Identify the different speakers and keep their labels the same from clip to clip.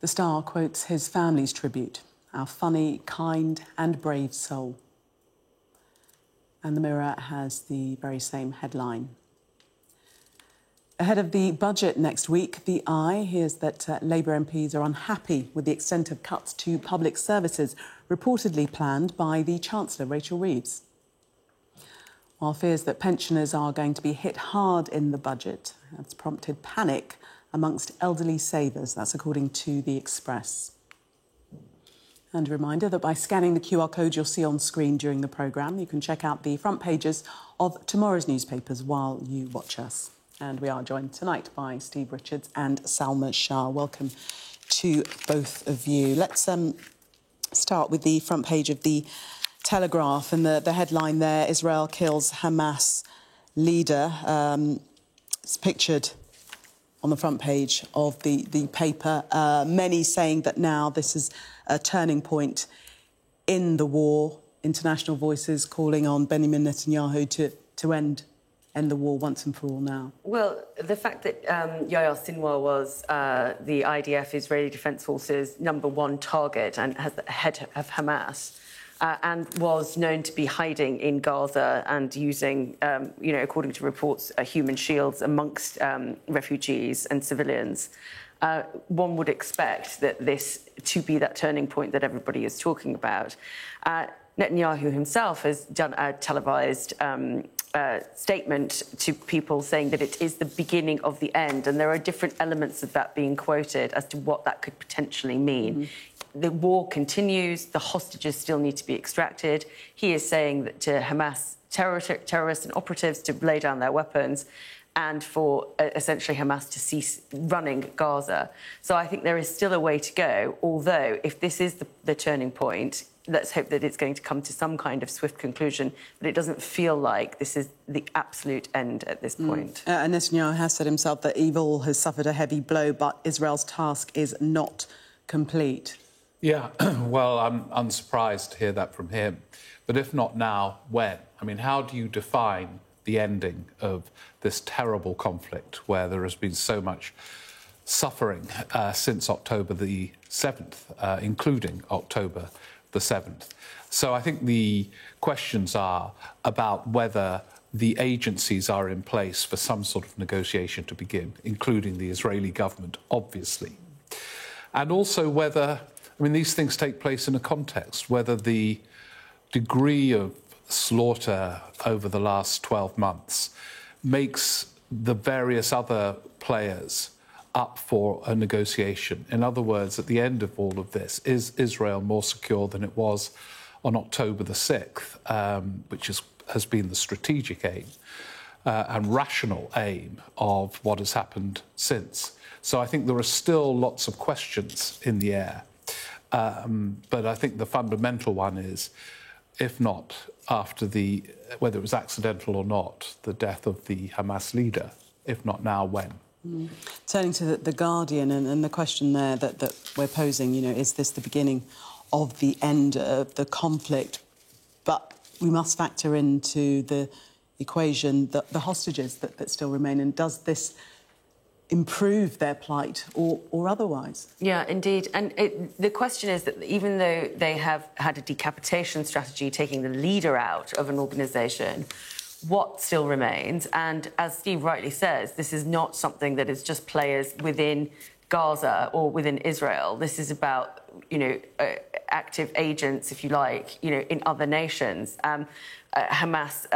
Speaker 1: The Star quotes his family's tribute, "Our funny, kind and brave soul." And the Mirror has the very same headline. Ahead of the budget next week, The Eye hears that Labour MPs are unhappy with the extent of cuts to public services reportedly planned by the Chancellor, Rachel Reeves. While fears that pensioners are going to be hit hard in the budget has prompted panic amongst elderly savers. That's according to The Express. And a reminder that by scanning the QR code you'll see on screen during the programme, you can check out the front pages of tomorrow's newspapers while you watch us. And we are joined tonight by Steve Richards and Salma Shah. Welcome to both of you. Let's start with the front page of the Telegraph, and the headline there: Israel kills Hamas leader. It's pictured on the front page of the paper. Many saying that now this is a turning point in the war. International voices calling on Benjamin Netanyahu to end the war once and for all now.
Speaker 2: Well, the fact that Yahya Sinwar was the IDF, Israeli Defense Forces, #1 target and has the head of Hamas, and was known to be hiding in Gaza and using, according to reports, human shields amongst refugees and civilians. One would expect that this to be that turning point that everybody is talking about. Netanyahu himself has done a televised statement to people saying that it is the beginning of the end, and there are different elements of that being quoted as to what that could potentially mean. Mm-hmm. The war continues, the hostages still need to be extracted. He is saying that to Hamas terrorists and operatives to lay down their weapons and for essentially Hamas to cease running Gaza. So I think there is still a way to go, although if this is the turning point, let's hope that it's going to come to some kind of swift conclusion, but it doesn't feel like this is the absolute end at this point.
Speaker 1: And Netanyahu has said himself that evil has suffered a heavy blow, but Israel's task is not complete.
Speaker 3: Yeah, well, I'm unsurprised to hear that from him. But if not now, when? I mean, how do you define the ending of this terrible conflict where there has been so much suffering since October the 7th, including October the 7th? So I think the questions are about whether the agencies are in place for some sort of negotiation to begin, including the Israeli government, obviously. And also whether, I mean, these things take place in a context, whether the degree of slaughter over the last 12 months makes the various other players up for a negotiation. In other words, at the end of all of this, is Israel more secure than it was on October the 6th, which has been the strategic aim and rational aim of what has happened since. So I think there are still lots of questions in the air. But I think the fundamental one is, if not after whether it was accidental or not, the death of the Hamas leader, if not now, when?
Speaker 1: Turning to the Guardian and the question there that we're posing, is this the beginning of the end of the conflict? But we must factor into the equation the hostages that still remain, and does this improve their plight or otherwise?
Speaker 2: Yeah, indeed. And the question is that even though they have had a decapitation strategy, taking the leader out of an organisation, what still remains? And as Steve rightly says, this is not something that is just players within Gaza or within Israel. This is about, active agents, if you like, in other nations. Hamas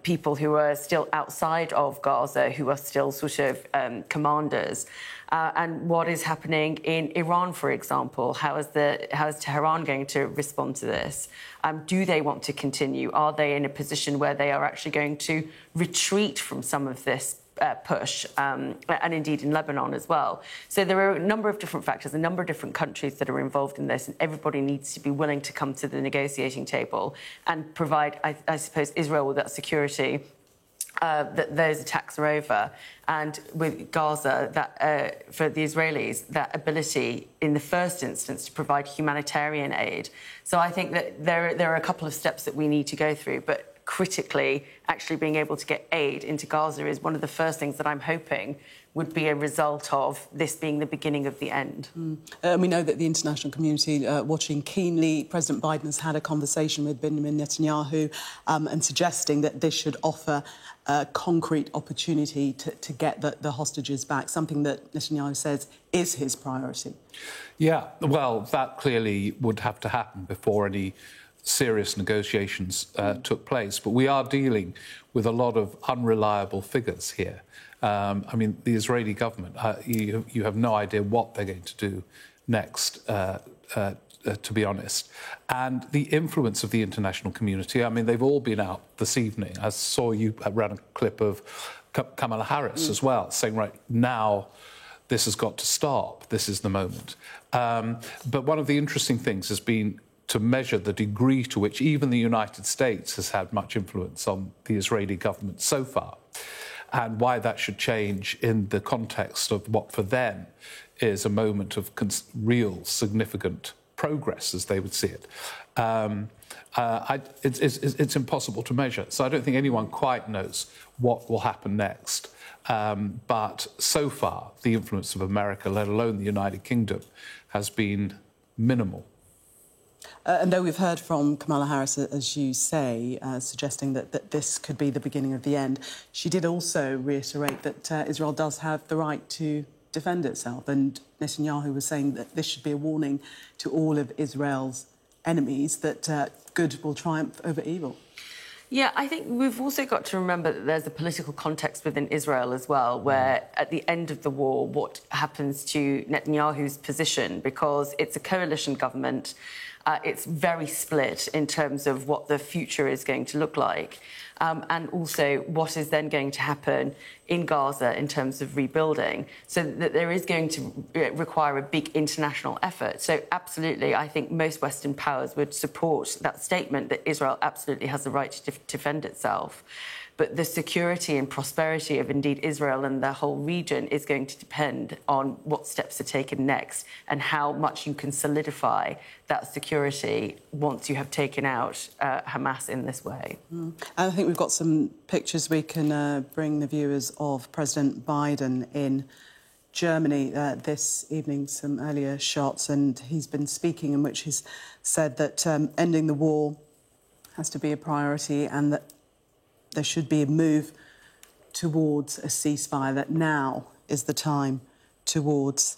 Speaker 2: people who are still outside of Gaza, who are still sort of commanders. And what is happening in Iran, for example? How is Tehran going to respond to this? Do they want to continue? Are they in a position where they are actually going to retreat from some of this push, and indeed in Lebanon as well? So there are a number of different factors, a number of different countries that are involved in this, and everybody needs to be willing to come to the negotiating table and provide, I suppose, Israel with that security that those attacks are over, and with Gaza, that for the Israelis, that ability in the first instance to provide humanitarian aid. So I think that there are a couple of steps that we need to go through, but critically actually being able to get aid into Gaza is one of the first things that I'm hoping would be a result of this being the beginning of the end.
Speaker 1: We know that the international community watching keenly. President Biden has had a conversation with Benjamin Netanyahu and suggesting that this should offer a concrete opportunity to get the hostages back, something that Netanyahu says is his priority.
Speaker 3: Yeah, well, that clearly would have to happen before any serious negotiations took place. But we are dealing with a lot of unreliable figures here. I mean, the Israeli government, you have no idea what they're going to do next, to be honest. And the influence of the international community, I mean, they've all been out this evening. I saw you ran a clip of Kamala Harris as well, saying, right, now this has got to stop. This is the moment. But one of the interesting things has been to measure the degree to which even the United States has had much influence on the Israeli government so far, and why that should change in the context of what for them is a moment of real significant progress, as they would see it. It's impossible to measure, so I don't think anyone quite knows what will happen next. But so far, the influence of America, let alone the United Kingdom, has been minimal.
Speaker 1: And though we've heard from Kamala Harris, as you say, suggesting that this could be the beginning of the end, she did also reiterate that Israel does have the right to defend itself. And Netanyahu was saying that this should be a warning to all of Israel's enemies that good will triumph over evil.
Speaker 2: Yeah, I think we've also got to remember that there's a political context within Israel as well, where at the end of the war, what happens to Netanyahu's position, because it's a coalition government, it's very split in terms of what the future is going to look like, and also what is then going to happen in Gaza in terms of rebuilding, so that there is going to require a big international effort. So absolutely, I think most Western powers would support that statement that Israel absolutely has the right to defend itself. But the security and prosperity of indeed Israel and the whole region is going to depend on what steps are taken next and how much you can solidify that security once you have taken out Hamas in this way.
Speaker 1: And I think we've got some pictures we can bring the viewers of President Biden in Germany this evening, some earlier shots, and he's been speaking in which he's said that ending the war has to be a priority and that there should be a move towards a ceasefire, that now is the time towards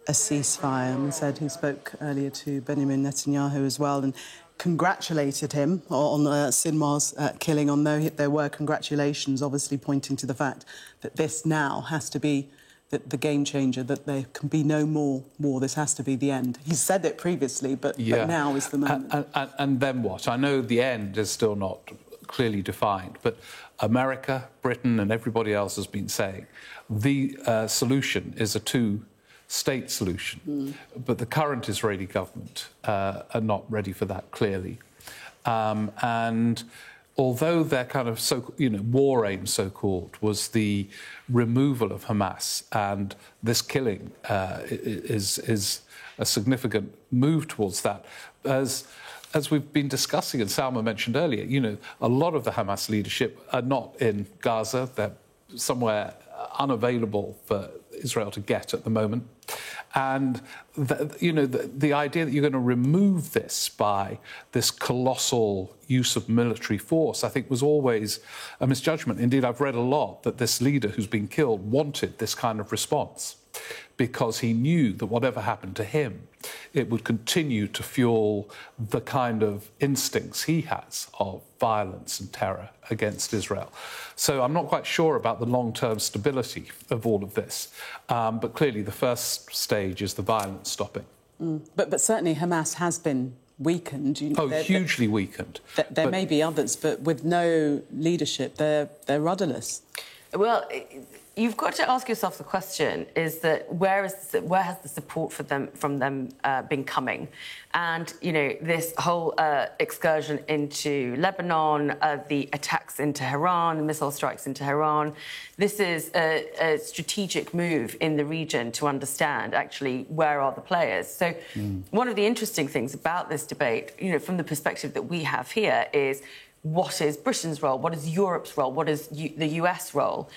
Speaker 1: a ceasefire. And he said he spoke earlier to Benjamin Netanyahu as well and congratulated him on Sinwar's killing, although there were congratulations obviously pointing to the fact that this now has to be the game changer, that there can be no more war. This has to be the end. He said it previously, but now is the moment.
Speaker 3: And then what? I know the end is still not clearly defined, but America, Britain and everybody else has been saying the solution is a two-state solution. But the current Israeli government are not ready for that, clearly. And although their kind of war aim, so-called, was the removal of Hamas, and this killing is a significant move towards that, as we've been discussing, and Salma mentioned earlier, a lot of the Hamas leadership are not in Gaza. They're somewhere unavailable for Israel to get at the moment. And, the idea that you're going to remove this by this colossal use of military force, I think, was always a misjudgment. Indeed, I've read a lot that this leader who's been killed wanted this kind of response because he knew that whatever happened to him, it would continue to fuel the kind of instincts he has of violence and terror against Israel. So I'm not quite sure about the long-term stability of all of this. But clearly the first stage is the violence stopping.
Speaker 1: But certainly Hamas has been weakened.
Speaker 3: Hugely weakened.
Speaker 1: There may be others, but with no leadership, they're rudderless.
Speaker 2: Well, you've got to ask yourself the question: is that where has the support from them been coming? And this whole excursion into Lebanon, the attacks into Tehran, the missile strikes into Tehran. This is a strategic move in the region to understand actually where are the players. So one of the interesting things about this debate, from the perspective that we have here, is what is Britain's role, what is Europe's role, what is the US role.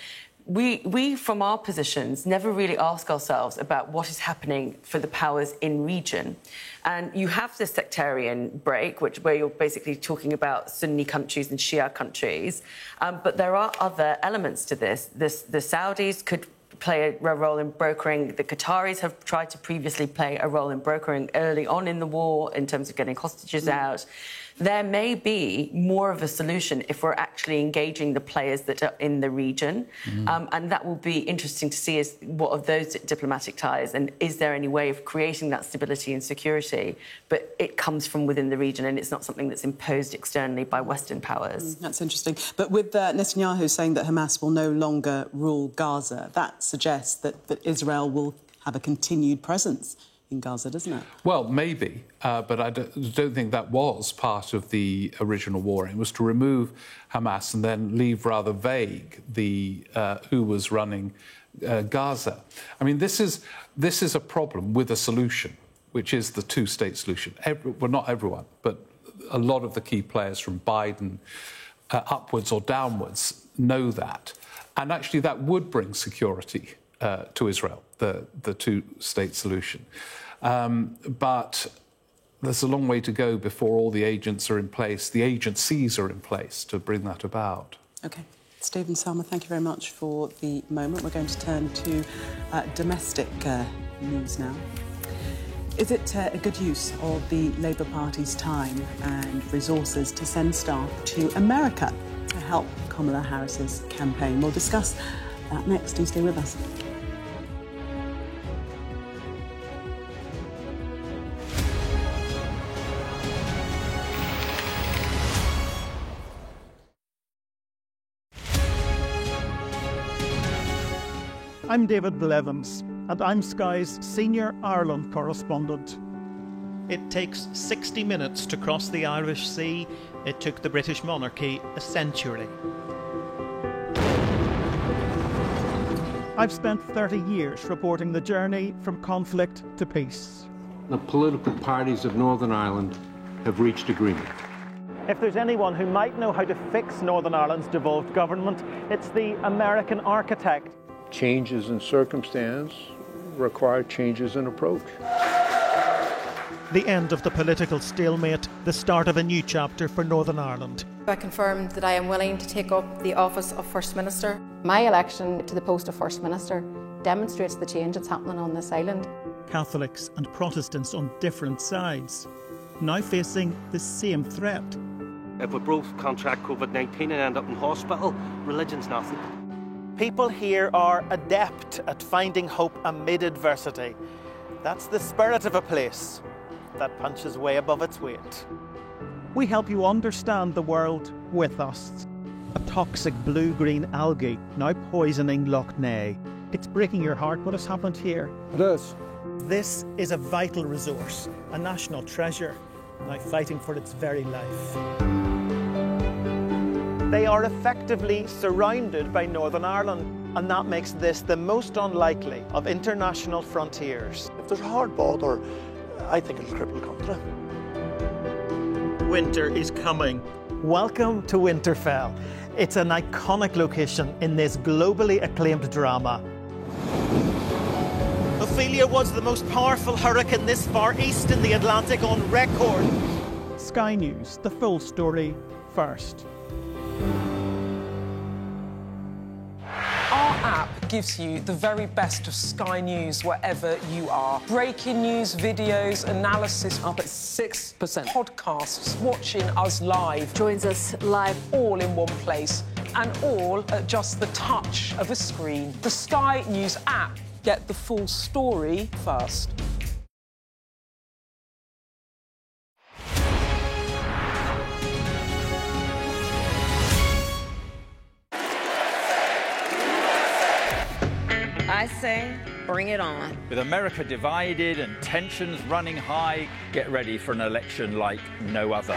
Speaker 2: We, from our positions, never really ask ourselves about what is happening for the powers in region. And you have this sectarian break, where you're basically talking about Sunni countries and Shia countries. But there are other elements to this. The Saudis could play a role in brokering. The Qataris have tried to previously play a role in brokering early on in the war in terms of getting hostages out. There may be more of a solution if we're actually engaging the players that are in the region. And that will be interesting to see what of those diplomatic ties, and is there any way of creating that stability and security? But it comes from within the region, and it's not something that's imposed externally by Western powers.
Speaker 1: That's interesting. But with Netanyahu saying that Hamas will no longer rule Gaza, that suggests that Israel will have a continued presence in Gaza, doesn't it? Well,
Speaker 3: maybe, but I don't think that was part of the original war. It was to remove Hamas and then leave rather vague who was running Gaza. I mean, this is a problem with a solution, which is the two-state solution. Well, not everyone, but a lot of the key players from Biden upwards or downwards know that. And actually, that would bring security to Israel, the two-state solution. But there's a long way to go before all the agents are in place, the agencies are in place to bring that about.
Speaker 1: OK. Stephen, Salma, thank you very much for the moment. We're going to turn to domestic news now. Is it a good use of the Labour Party's time and resources to send staff to America to help Kamala Harris's campaign? We'll discuss that next. Do stay with us.
Speaker 4: I'm David Blevins, and I'm Sky's senior Ireland correspondent. It takes 60 minutes to cross the Irish Sea. It took the British monarchy a century. I've spent 30 years reporting the journey from conflict to peace.
Speaker 5: The political parties of Northern Ireland have reached agreement.
Speaker 4: If there's anyone who might know how to fix Northern Ireland's devolved government, it's the American architect.
Speaker 5: Changes in circumstance require changes in approach.
Speaker 4: The end of the political stalemate, the start of a new chapter for Northern Ireland.
Speaker 6: I confirm that I am willing to take up the office of First Minister. My election to the post of First Minister demonstrates the change that's happening on this island.
Speaker 4: Catholics and Protestants on different sides, now facing the same threat.
Speaker 7: If we both contract COVID-19 and end up in hospital, religion's nothing.
Speaker 4: People here are adept at finding hope amid adversity. That's the spirit of a place that punches way above its weight. We help you understand the world with us. A toxic blue-green algae now poisoning Lough Neagh. It's breaking your heart what has happened here.
Speaker 5: It is.
Speaker 4: This is a vital resource, a national treasure, now fighting for its very life. They are effectively surrounded by Northern Ireland, and that makes this the most unlikely of international frontiers.
Speaker 8: If there's a hard border, I think it'll cripple the country.
Speaker 4: Winter is coming. Welcome to Winterfell. It's an iconic location in this globally acclaimed drama. Ophelia was the most powerful hurricane this far east in the Atlantic on record. Sky News, the full story first.
Speaker 9: Our app gives you the very best of Sky News wherever you are. Breaking news, videos, analysis up at 6%. Podcasts, watching us live.
Speaker 6: Joins us live.
Speaker 9: All in one place. And all at just the touch of a screen. The Sky News app. Get the full story first.
Speaker 10: I say, bring it on.
Speaker 11: With America divided and tensions running high, get ready for an election like no other.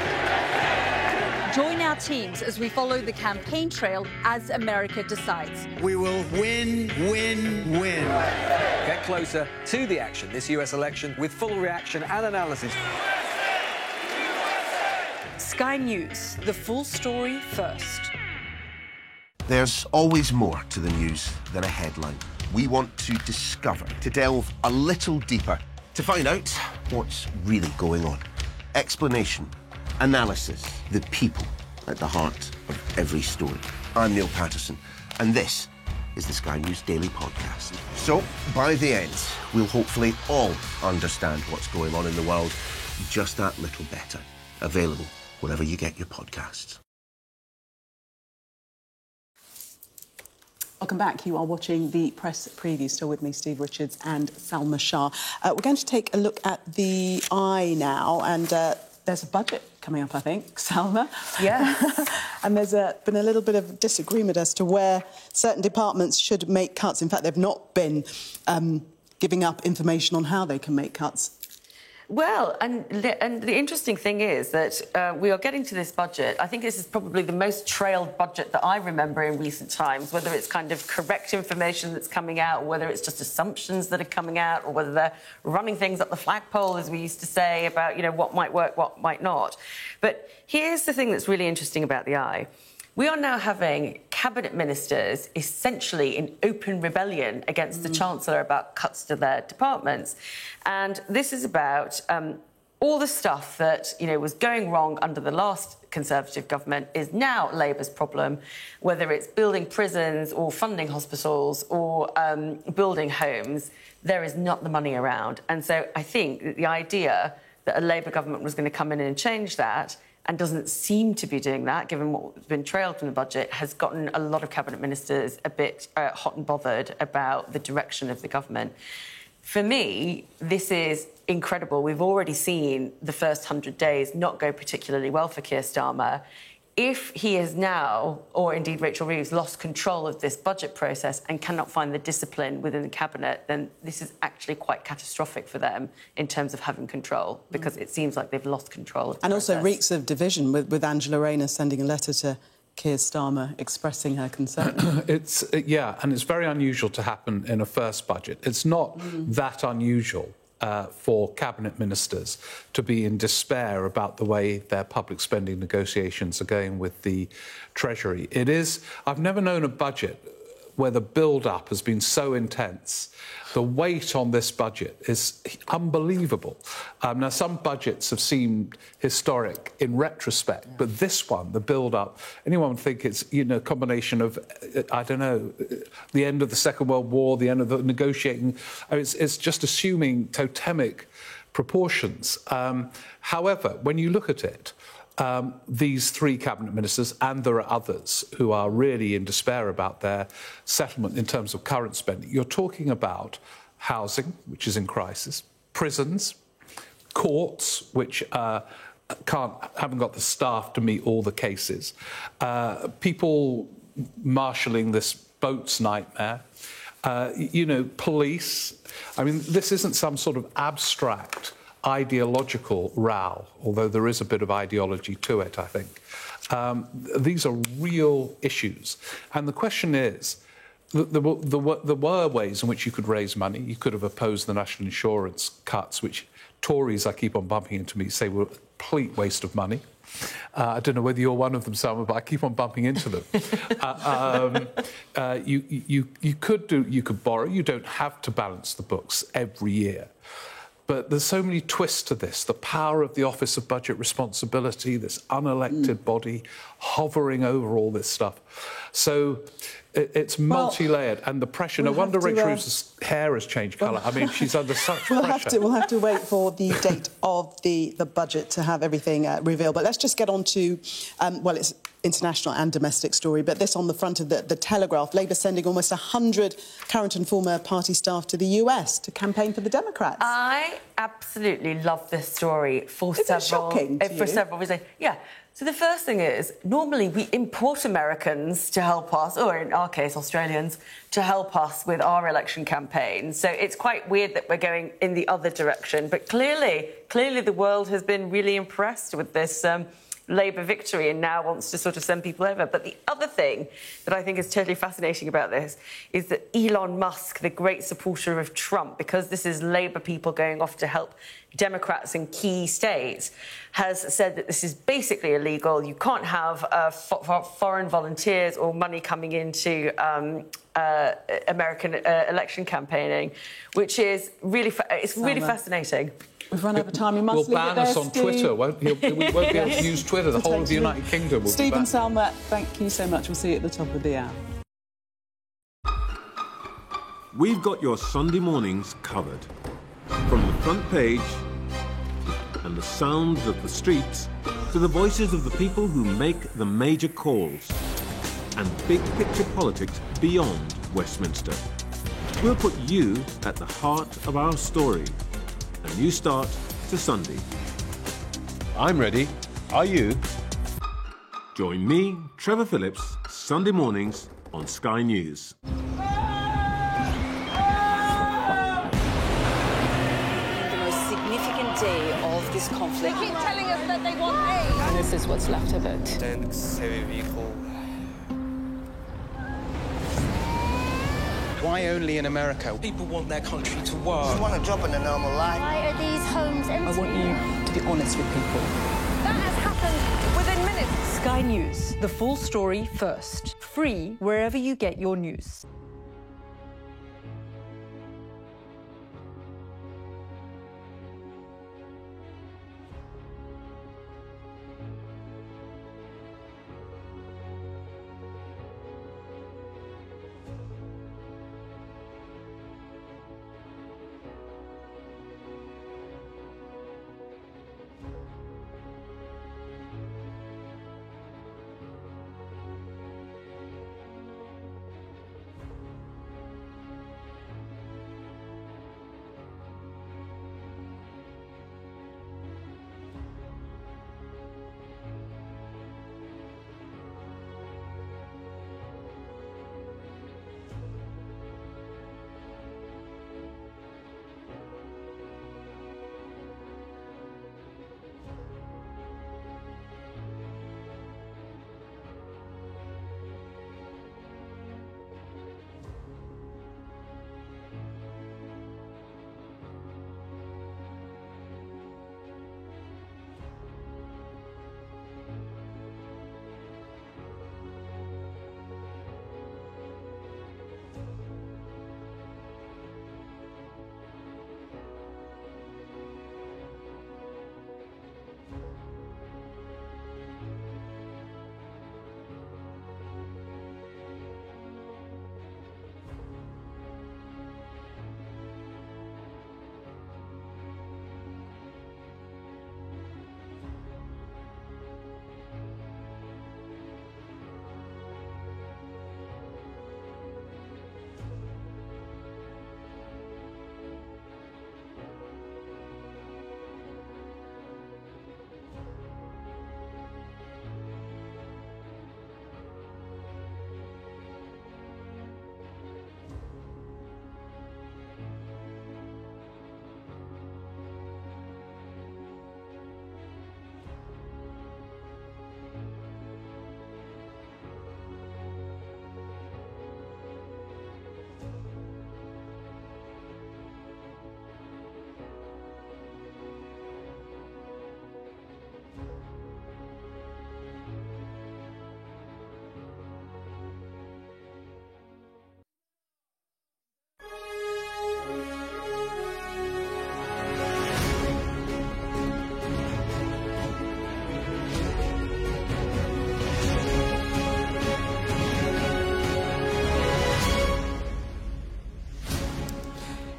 Speaker 12: Join our teams as we follow the campaign trail as America decides.
Speaker 13: We will win, win, win. Get closer to the action this US election with full reaction and analysis.
Speaker 12: Sky News, the full story first.
Speaker 14: There's always more to the news than a headline. We want to discover, to delve a little deeper, to find out what's really going on. Explanation, analysis, the people at the heart of every story. I'm Neil Patterson, and this is the Sky News Daily Podcast. So, by the end, we'll hopefully all understand what's going on in the world just that little better. Available wherever you get your podcasts.
Speaker 1: Welcome back. You are watching the press preview. Still with me, Steve Richards and Salma Shah. We're going to take a look at the Eye now, and there's a budget coming up, I think, Salma.
Speaker 2: Yeah.
Speaker 1: And there's been a little bit of disagreement as to where certain departments should make cuts. In fact, they've not been giving up information on how they can make cuts.
Speaker 2: Well, and the interesting thing is that we are getting to this budget. I think this is probably the most trailed budget that I remember in recent times, whether it's kind of correct information that's coming out, or whether it's just assumptions that are coming out, or whether they're running things up the flagpole, as we used to say, about, you know, what might work, what might not. But here's the thing that's really interesting about the Eye. We are now having cabinet ministers essentially in open rebellion against the Chancellor about cuts to their departments. And this is about all the stuff that, you know, was going wrong under the last Conservative government is now Labour's problem, whether it's building prisons or funding hospitals or building homes. There is not the money around. And so I think that the idea that a Labour government was going to come in and change that, and doesn't seem to be doing that, given what's been trailed from the budget, has gotten a lot of cabinet ministers a bit hot and bothered about the direction of the government. For me, this is incredible. We've already seen the first 100 days not go particularly well for Keir Starmer. If he has now, or indeed Rachel Reeves, lost control of this budget process and cannot find the discipline within the cabinet, then this is actually quite catastrophic for them in terms of having control, because it seems like they've lost control of the process.
Speaker 1: Also reeks of division, with Angela Rayner sending a letter to Keir Starmer expressing her concern.
Speaker 3: Yeah, and it's very unusual to happen in a first budget. It's not that unusual for cabinet ministers to be in despair about the way their public spending negotiations are going with the Treasury. It is... I've never known a budget where the build-up has been so intense. The weight on this budget is unbelievable. Now, some budgets have seemed historic in retrospect, but this one, the build-up, anyone would think it's, you know, a combination of, I don't know, the end of the Second World War, the end of the negotiating. I mean, it's just assuming totemic proportions. However, when you look at it, these three cabinet ministers, and there are others who are really in despair about their settlement in terms of current spending. You're talking about housing, which is in crisis, prisons, courts, which haven't got the staff to meet all the cases, people marshalling this boats nightmare, you know, police. I mean, this isn't some sort of abstract ideological row, although there is a bit of ideology to it, I think. These are real issues. And the question is, there were ways in which you could raise money. You could have opposed the national insurance cuts, which Tories, I keep on bumping into me, say were a complete waste of money. I don't know whether you're one of them, Salma, but I keep on bumping into them. You could borrow. You don't have to balance the books every year. But there's so many twists to this. The power of the Office of Budget Responsibility, this unelected body hovering over all this stuff. So it's multi-layered, and the pressure. No wonder Rachel Reeves' hair has changed colour. I mean, she's under such pressure.
Speaker 1: We'll have to wait for the date of the budget to have everything revealed. But let's just get on to, well, it's international and domestic story, but this on the front of the Telegraph. Labour sending almost 100 current and former party staff to the US to campaign for the Democrats.
Speaker 2: I absolutely love this story for several reasons. Yeah. So the first thing is, normally we import Americans to help us, or in our case, Australians, to help us with our election campaign. So it's quite weird that we're going in the other direction. But clearly the world has been really impressed with this Labour victory and now wants to sort of send people over. But the other thing that I think is totally fascinating about this is that Elon Musk, the great supporter of Trump, because this is Labour people going off to help Democrats in key states, has said that this is basically illegal. You can't have foreign volunteers or money coming into American election campaigning, which is really really fascinating.
Speaker 1: We've run out of time. We must
Speaker 3: We'll ban us on Twitter. We won't be able to use Twitter. The whole of the United Kingdom will
Speaker 1: Stephen
Speaker 3: be banned.
Speaker 1: Selma, thank you so much. We'll see you at the top of the hour.
Speaker 15: We've got your Sunday mornings covered. From the front page and the sounds of the streets to the voices of the people who make the major calls and big picture politics beyond Westminster. We'll put you at the heart of our story. A new start to Sunday.
Speaker 5: I'm ready. Are you?
Speaker 15: Join me, Trevor Phillips, Sunday mornings on Sky News.
Speaker 12: The most significant day of this conflict.
Speaker 10: They keep telling us that they want aid.
Speaker 6: And this is what's left of it.
Speaker 13: Why only in America?
Speaker 9: People want their country to work.
Speaker 8: You want a job in a normal life.
Speaker 10: Why are these homes empty?
Speaker 9: I want you to be honest with people.
Speaker 10: That has happened within minutes.
Speaker 12: Sky News, the full story first. Free wherever you get your news.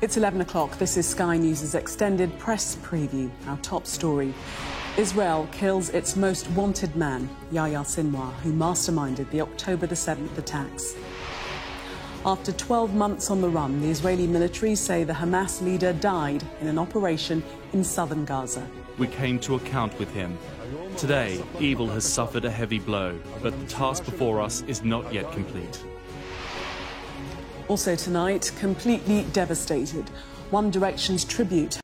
Speaker 1: It's 11 o'clock. This is Sky News' extended press preview. Our top story. Israel kills its most wanted man, Yahya Sinwar, who masterminded the October the 7th attacks. After 12 months on the run, the Israeli military say the Hamas leader died in an operation in southern Gaza.
Speaker 16: We came to account with him. Today, evil has suffered a heavy blow, but the task before us is not yet complete.
Speaker 1: Also tonight, completely devastated. One Direction's tribute